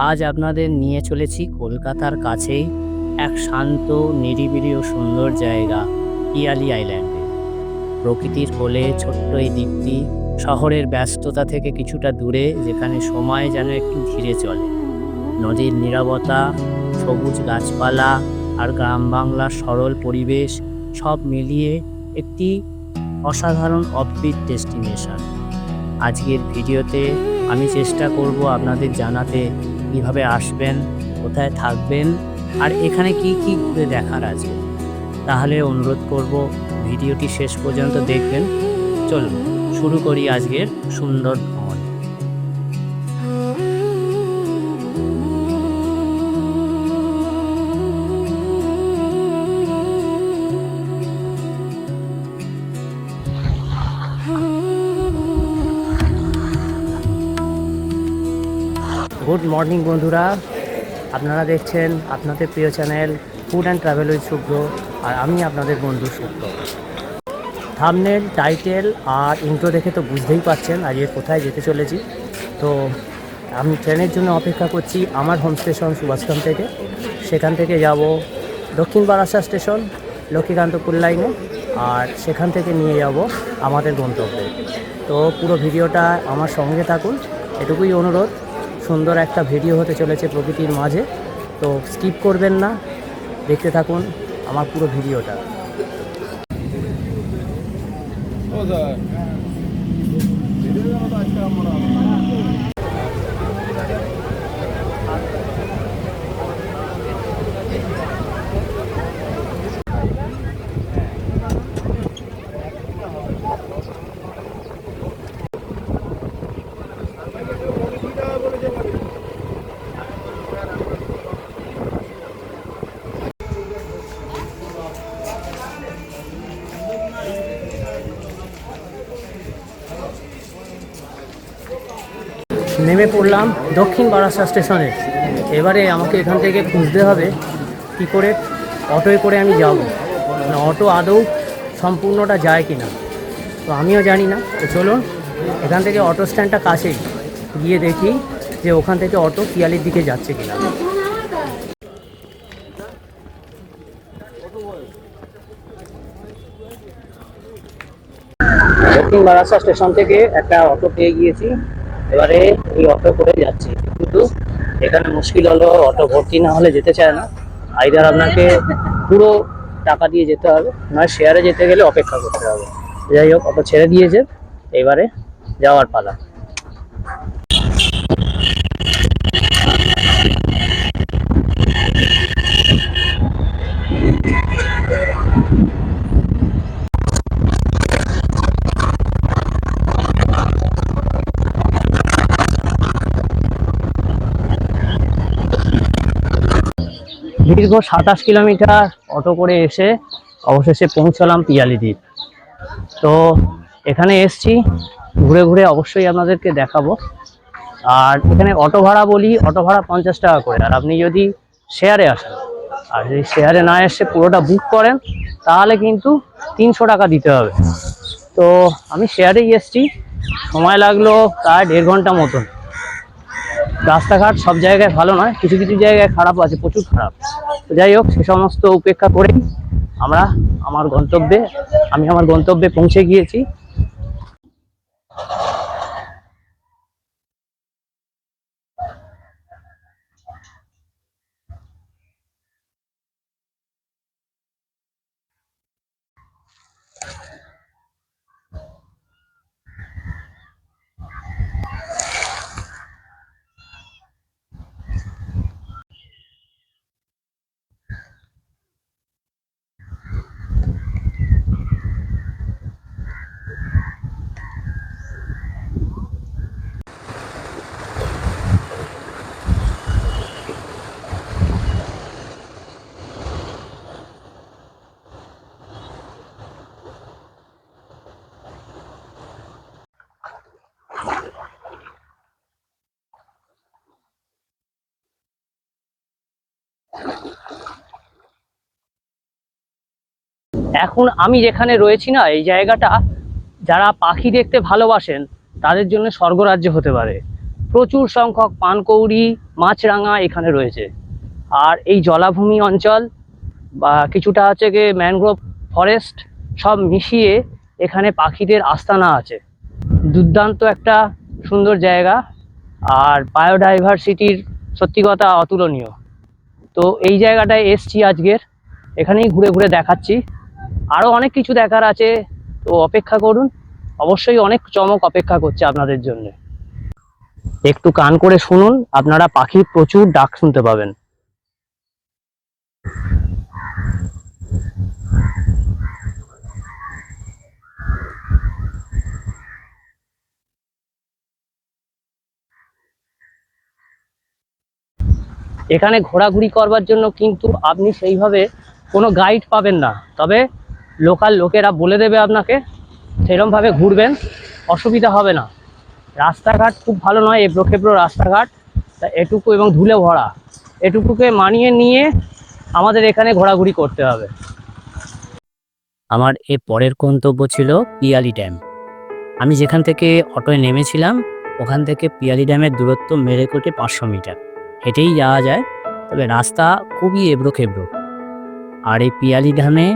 আজ আপনাদের নিয়ে চলেছি কলকাতার কাছেই এক শান্ত, নিরিবিলি ও সুন্দর জায়গা পিয়ালি আইল্যান্ডে। প্রকৃতির কোলে ছোট্ট এই দ্বীপটি শহরের ব্যস্ততা থেকে কিছুটা দূরে, যেখানে সময় যেন একটু ধীরে চলে। নদীর নীরবতা, সবুজ গাছপালা আর গ্রাম বাংলার সরল পরিবেশ সব মিলিয়ে একটি অসাধারণ অফবিট ডেস্টিনেশন। আজকের ভিডিওতে আমি চেষ্টা করব আপনাদের জানাতে কিভাবে আসবেন, কোথায় থাকবেন আর এখানে কি কি ঘুরে দেখার আছে। তাহলে অনুরোধ করব ভিডিওটি শেষ পর্যন্ত দেখবেন। চলুন শুরু করি আজকের সুন্দর ভ্রমণ। গুড মর্নিং বন্ধুরা, আপনারা দেখছেন আপনাদের প্রিয় channel food and travel with Shubhra, আর আমি আপনাদের বন্ধু শুভ্র। থাম্বনেল, টাইটেল আর ইন্ট্রো দেখে তো বুঝতেই পারছেন আজকে কোথায় যেতে চলেছি। তো আমি ট্রেনের জন্য অপেক্ষা করছি আমার হোম স্টেশন সুভাষগ্রাম থেকে। সেখান থেকে যাব দক্ষিণ বারাসাত স্টেশন, লক্ষ্মীকান্তপুর লাইনে, আর সেখান থেকে নিয়ে যাব আমাদের গন্তব্যে। তো পুরো ভিডিওটা আমার সঙ্গে থাকুন, এটুকুই অনুরোধ। সুন্দর একটা ভিডিও হতে চলেছে প্রকৃতির মাঝে, তো স্কিপ করবেন না, দেখতে থাকুন আমার পুরো ভিডিওটা। নেমে পড়লাম দক্ষিণ বারাসাত স্টেশনে। এবারে আমাকে এখান থেকে খুঁজতে হবে কী করে অটোয় করে আমি যাব, মানে অটো আদৌ সম্পূর্ণটা যায় কি না, তো আমিও জানি না। তো চলুন, এখান থেকে অটো স্ট্যান্ডটা কাছেই, গিয়ে দেখি যে ওখান থেকে অটো পিয়ালির দিকে যাচ্ছে কি না। দক্ষিণ বারাসাত স্টেশন থেকে একটা অটো পেয়ে গিয়েছি, এবারে এই অটো করে যাচ্ছি। কিন্তু এখানে মুশকিল হলো, অটো ভর্তি না হলে যেতে চায় না। আইদার আপনাকে পুরো টাকা দিয়ে যেতে হবে, নয় শেয়ারে যেতে গেলে অপেক্ষা করতে হবে। যাই হোক, অটো ছেড়ে দিয়েছে, এবারে যাওয়ার পালা। দীর্ঘ 27 কিলোমিটার অটো করে এসে অবশেষে পৌঁছলাম পিয়ালি দ্বীপ। তো এখানে এসছি, ঘুরে ঘুরে অবশ্যই আপনাদেরকে দেখাবো। আর এখানে অটো ভাড়া বলি, অটো ভাড়া 50 টাকা করে। আর আপনি যদি শেয়ারে আসেন, আর যদি শেয়ারে না এসে পুরোটা বুক করেন, তাহলে কিন্তু 300 টাকা দিতে হবে। তো আমি শেয়ারেই এসছি, সময় লাগলো প্রায় 1.5 ঘন্টা মতন। রাস্তাঘাট সব জায়গায় ভালো নয়, কিছু কিছু জায়গায় খারাপ আছে, প্রচুর খারাপ। তো যাই হোক, সে সমস্ত উপেক্ষা করেই আমরা আমি আমার গন্তব্যে পৌঁছে গিয়েছি। এখন আমি যেখানে রয়েছি না, এই জায়গাটা যারা পাখি দেখতে ভালোবাসেন তাদের জন্য স্বর্গরাজ্য হতে পারে। প্রচুর সংখ্যক পানকৌড়ি, মাছরাঙা এখানে রয়েছে। আর এই জলাভূমি অঞ্চল বা কিছুটা হচ্ছে গিয়ে ম্যানগ্রোভ ফরেস্ট সব মিশিয়ে এখানে পাখিদের আস্তানা আছে। দুর্দান্ত একটা সুন্দর জায়গা, আর বায়োডাইভার্সিটির সত্যি কথা অতুলনীয়। তো এই জায়গাটায় এসছি আজকের, এখানেই ঘুরে ঘুরে দেখাচ্ছি। আরও অনেক কিছু দেখার আছে, তো অপেক্ষা করুন, অবশ্যই অনেক চমক অপেক্ষা করছে আপনাদের জন্য। একটু কান করে শুনুন, আপনারা পাখির প্রচুর ডাক শুনতে পাবেন। এখানে ঘোরাঘুরি করবার জন্য কিন্তু আপনি সেইভাবে কোনো গাইড পাবেন না, তবে লোকাল লোকেরা বলে দেবে আপনাকে, সেরকমভাবে ঘুরবেন, অসুবিধা হবে না। রাস্তাঘাট খুব ভালো নয়, এবড়ো খেবড়ো রাস্তাঘাট, তা এটুকু এবং ধুলে ভরা, এটুকুকে মানিয়ে নিয়ে আমাদের এখানে ঘোরাঘুরি করতে হবে। আমার এর পরের গন্তব্য ছিল পিয়ালি ড্যাম। আমি যেখান থেকে অটোয় নেমেছিলাম ওখান থেকে পিয়ালি ড্যামের দূরত্ব মেরে কোটে 500 মিটার, হেঁটেই যাওয়া যায়, তবে রাস্তা খুবই এবড়ো খেবড়ো। আর এই পিয়ালি ড্যামে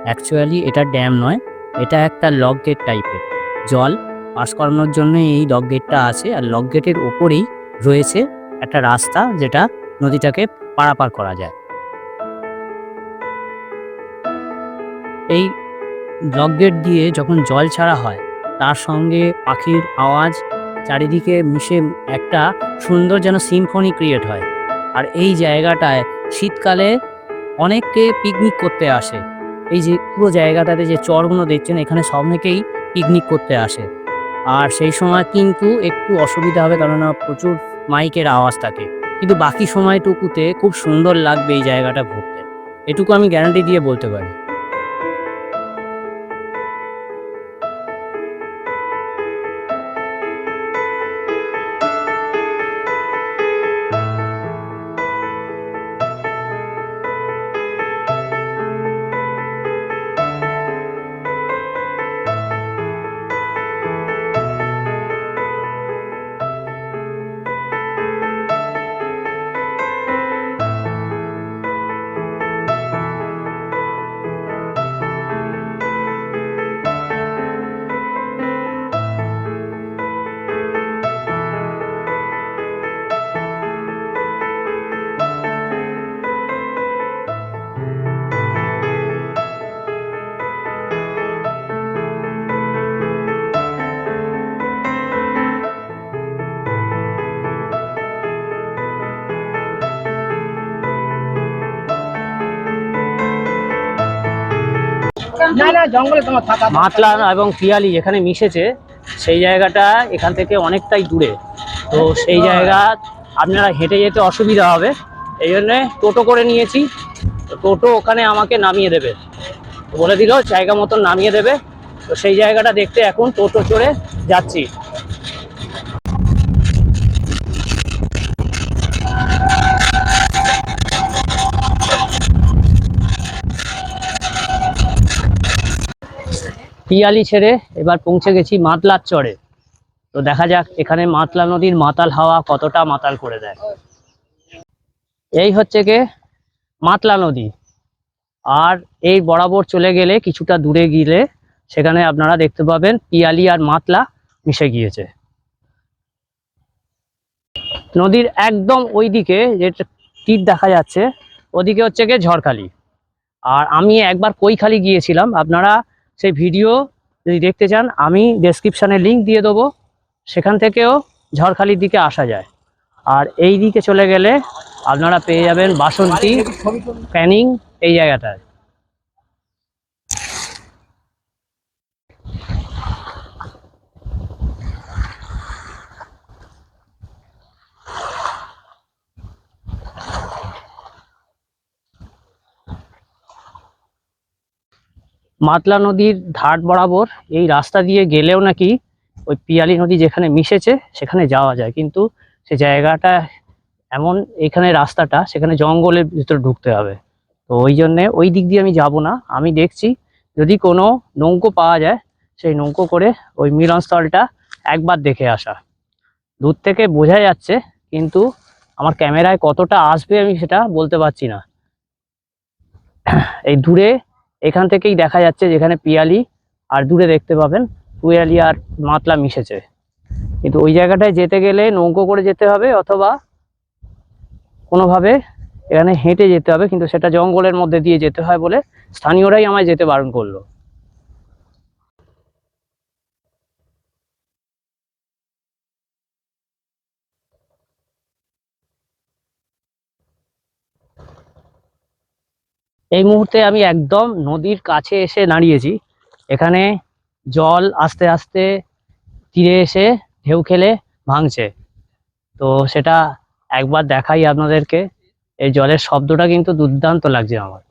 অ্যাকচুয়ালি এটা ড্যাম নয়, এটা একটা লক গেট টাইপের। জল পাস করানোর জন্য এই লক গেটটা আছে, আর লক গেটের ওপরেই রয়েছে একটা রাস্তা যেটা নদীটাকে পারাপার করা যায়। এই লক গেট দিয়ে যখন জল ছাড়া হয় তার সঙ্গে পাখির আওয়াজ চারিদিকে মিশে একটা সুন্দর যেন সিম্ফনি ক্রিয়েট হয়। আর এই জায়গাটায় শীতকালে অনেকে পিকনিক করতে আসে। এই যে পুরো জায়গাটাতে যে চরগুলো দেখছেন, এখানে অনেকেই পিকনিক করতে আসে। আর সেই সময় কিন্তু একটু অসুবিধা হবে, কেননা প্রচুর মাইকের আওয়াজ থাকে, কিন্তু বাকি সময়টুকুতে খুব সুন্দর লাগবে এই জায়গাটা ঘুরতে, এটুকু আমি গ্যারান্টি দিয়ে বলতে পারি। মাতলা এবং পিয়ালি এখানে মিশেছে, সেই জায়গাটা এখান থেকে অনেকটাই দূরে, তো সেই জায়গা আপনারা হেঁটে যেতে অসুবিধা হবে, এই জন্যে টোটো করে নিয়েছি। তো টোটো ওখানে আমাকে নামিয়ে দেবে, বলে দিল জায়গা মতন নামিয়ে দেবে। তো সেই জায়গাটা দেখতে এখন টোটো চড়ে যাচ্ছি। পিয়ালি ছেড়ে এবার পৌঁছে গেছি মাতলার চরে। তো দেখা যাক এখানে মাতলা নদীর মাতাল হাওয়া কতটা মাতাল করে দেয়। এই হচ্ছে গে মাতলা নদী, আর এই বরাবর চলে গেলে কিছুটা দূরে গেলে সেখানে আপনারা দেখতে পাবেন পিয়ালি আর মাতলা মিশে গিয়েছে। নদীর একদম ওই দিকে যে তীর দেখা যাচ্ছে ওদিকে হচ্ছে গিয়ে ঝড়খালি, আর আমি একবার কৈখালি গিয়েছিলাম। আপনারা সেই ভিডিও যদি দেখতে চান আমি ডেসক্রিপশানে লিঙ্ক দিয়ে দেবো, সেখান থেকেও ঝড়খালির দিকে আসা যায়। আর এই দিকে চলে গেলে আপনারা পেয়ে যাবেন বাসন্তী, ক্যানিং, এই জায়গাটায়। মাতলা নদীর ধার বরাবর এই রাস্তা দিয়ে গেলেও নাকি ওই পিয়ালি নদী যেখানে মিশেছে সেখানে যাওয়া যায়, কিন্তু সে জায়গাটা এমন, এখানে রাস্তাটা সেখানে জঙ্গলের ভিতরে ঢুকতে হবে। তো ওই জন্যে ওই দিক দিয়ে আমি যাব না, আমি দেখছি যদি কোনো নৌকো পাওয়া যায় সেই নৌকো করে ওই মিলনস্থলটা একবার দেখে আসা। দূর থেকে বোঝা যাচ্ছে, কিন্তু আমার ক্যামেরায় কতটা আসবে আমি সেটা বলতে পারছি না। এই দূরে এখান থেকেই দেখা যাচ্ছে যেখানে পিয়ালি, আর দূরে দেখতে পাবেন পিয়ালি আর মাতলা মিশেছে। কিন্তু ওই জায়গাটায় যেতে গেলে নৌকো করে যেতে হবে, অথবা কোনোভাবে এখানে হেঁটে যেতে হবে, কিন্তু সেটা জঙ্গলের মধ্যে দিয়ে যেতে হয় বলে স্থানীয়রাই আমায় যেতে বারণ করলো। এই মুহূর্তে আমি একদম নদীর কাছে এসে দাঁড়িয়েছি। এখানে জল আস্তে আস্তে তীরে এসে ঢেউ খেলে ভাঙছে। তো সেটা একবার দেখাই আপনাদেরকে। এই জলের শব্দটা কিন্তু দুর্দান্ত লাগছে আমার।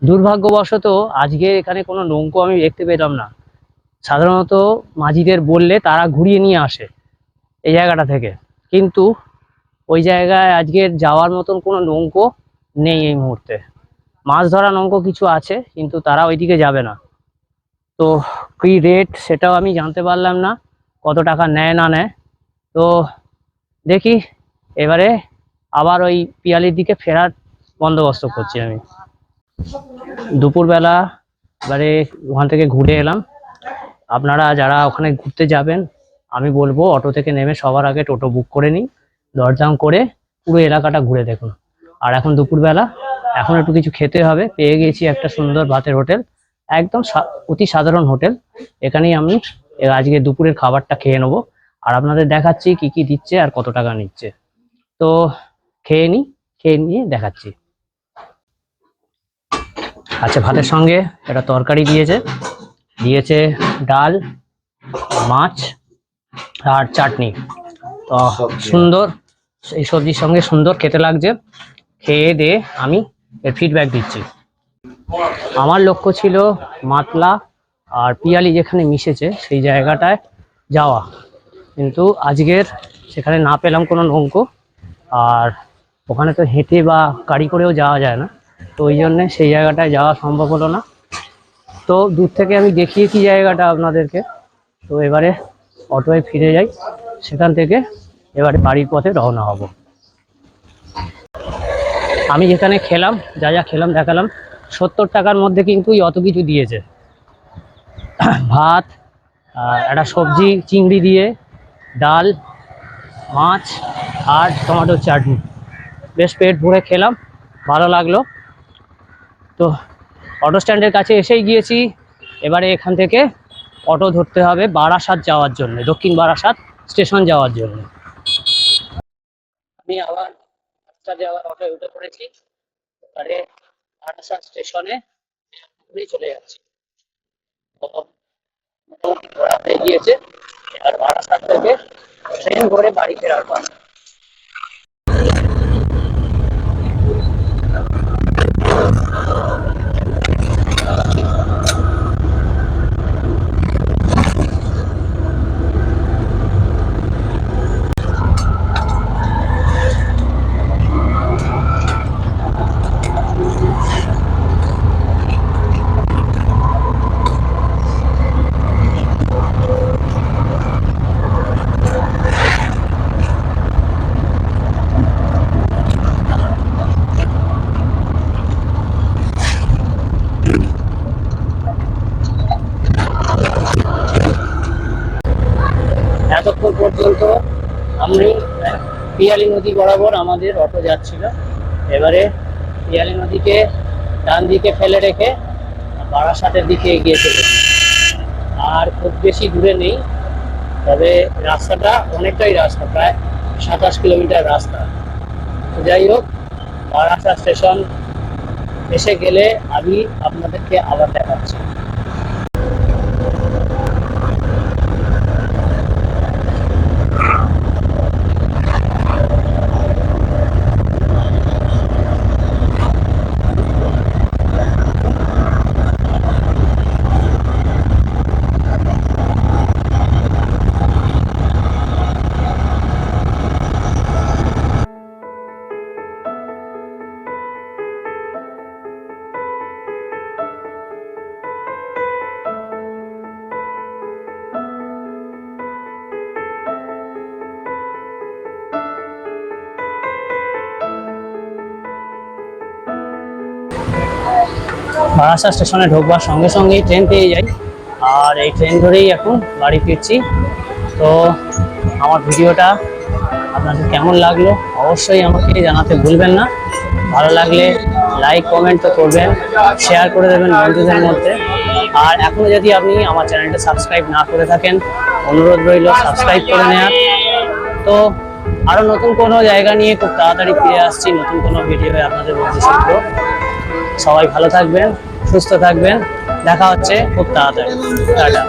দুর্ভাগ্যবশত আজকে এখানে কোনো নৌকো আমি দেখতে পেলাম না। সাধারণত মাঝিদের বললে তারা ঘুরিয়ে নিয়ে আসে এই জায়গাটা থেকে, কিন্তু ওই জায়গায় আজকে যাওয়ার মতন কোনো নৌকো নেই এই মুহূর্তে। মাছ ধরা নৌকো কিছু আছে, কিন্তু তারা ওইদিকে যাবে না। তো কি রেট সেটাও আমি জানতে পারলাম না, কত টাকা নেয় না নেয়। তো দেখি এবারে আবার ওই পিয়ালির দিকে ফেরার বন্দোবস্ত করছি আমি। দুপুরবেলা এবারে ওখান থেকে ঘুরে এলাম। আপনারা যারা ওখানে ঘুরতে যাবেন, আমি বলবো অটো থেকে নেমে সবার আগে টোটো বুক করে নিন, দরদাম করে পুরো এলাকাটা ঘুরে দেখুন। আর এখন দুপুরবেলা, এখন একটু কিছু খেতে হবে। পেয়ে গেছি একটা সুন্দর ভাতের হোটেল, একদম অতি সাধারণ হোটেল। এখানেই আমি আজকে দুপুরের খাবারটা খেয়ে নেবো, আর আপনাদের দেখাচ্ছি কি কি দিচ্ছে আর কত টাকা নিচ্ছে। তো খেয়ে নিই, খেয়ে নিয়ে দেখাচ্ছি। আচ্ছা, ভাতের সঙ্গে একটা তরকারি দিয়েছে, দিয়েছে ডাল, মাছ আর চাটনি। তো সুন্দর, এই সবজির সঙ্গে সুন্দর খেতে লাগছে। খেয়ে দিয়ে আমি এর ফিডব্যাক দিচ্ছি। আমার লক্ষ্য ছিল মাতলা আর পিয়ালি যেখানে মিশেছে সেই জায়গাটায় যাওয়া, কিন্তু আজকের সেখানে না পেলাম কোনো নৌকো। আর ওখানে তো হেঁটে বা গাড়ি করেও যাওয়া যায় না, তো ওই জন্যে সেই জায়গাটায় যাওয়া সম্ভব হলো না। তো দূর থেকে আমি দেখিয়েছি জায়গাটা আপনাদেরকে। তো এবারে অটোয় ফিরে যাই, সেখান থেকে এবারে বাড়ির পথে রওনা হব। আমি যেখানে খেলাম, যা যা খেলাম দেখালাম, 70 টাকার মধ্যে কিন্তু অত কিছু দিয়েছে। ভাত, একটা সবজি চিংড়ি দিয়ে, ডাল, মাছ আর টমেটোর চাটনি। বেশ পেট ভরে খেলাম, ভালো লাগলো। তো অটো স্ট্যান্ডের কাছে এসেই গিয়েছি। এবারে এখান থেকে অটো ধরতে হবে বারাসাত যাওয়ার জন্য, দক্ষিণ বারাসাত স্টেশন যাওয়ার জন্য। আমি আবার যাওয়ার অটোয় উঠে পড়েছি। এবারে বারাসাত স্টেশনে চলে যাচ্ছি। মোটামুটি ঘোরা হয়ে গিয়েছে, আর বারাসাত থেকে ট্রেন করে বাড়ি ফেরার পর। এতক্ষণ পর্যন্ত আমি পিয়ালি নদী বরাবর আমাদের অটো যাচ্ছিল। এবারে পিয়ালি নদীকে ডান দিকে ফেলে রেখে বারাসাতের দিকে এগিয়ে চলেছি। আর খুব বেশি দূরে নেই, তবে রাস্তাটা অনেকটাই রাস্তা, প্রায় 27 কিলোমিটার রাস্তা। যাই হোক, বারাসাত স্টেশন এসে গেলে আমি আপনাদেরকে আবার দেখাচ্ছি। বারাসাত স্টেশনে ঢোকবার সঙ্গে সঙ্গেই ট্রেন পেয়ে যাই, আর এই ট্রেন ধরেই এখন বাড়ি ফিরছি। তো আমার ভিডিওটা আপনাদের কেমন লাগলো অবশ্যই আমাকে জানাতে ভুলবেন না। ভালো লাগলে লাইক কমেন্ট তো করবেন, শেয়ার করে দেবেন বন্ধুদের মধ্যে। আর এখনো যদি আপনি আমার চ্যানেলটা সাবস্ক্রাইব না করে থাকেন, অনুরোধ রইল সাবস্ক্রাইব করে নেওয়ার। তো আরো নতুন কোনো জায়গা নিয়ে খুব তাড়াতাড়ি ফিরে আসছি, নতুন কোনো ভিডিও আপনাদের মধ্যে শিখবো। সবাই ভালো থাকবেন, সুস্থ থাকবেন, দেখা হচ্ছে খুব তাড়াতাড়ি। টাটা।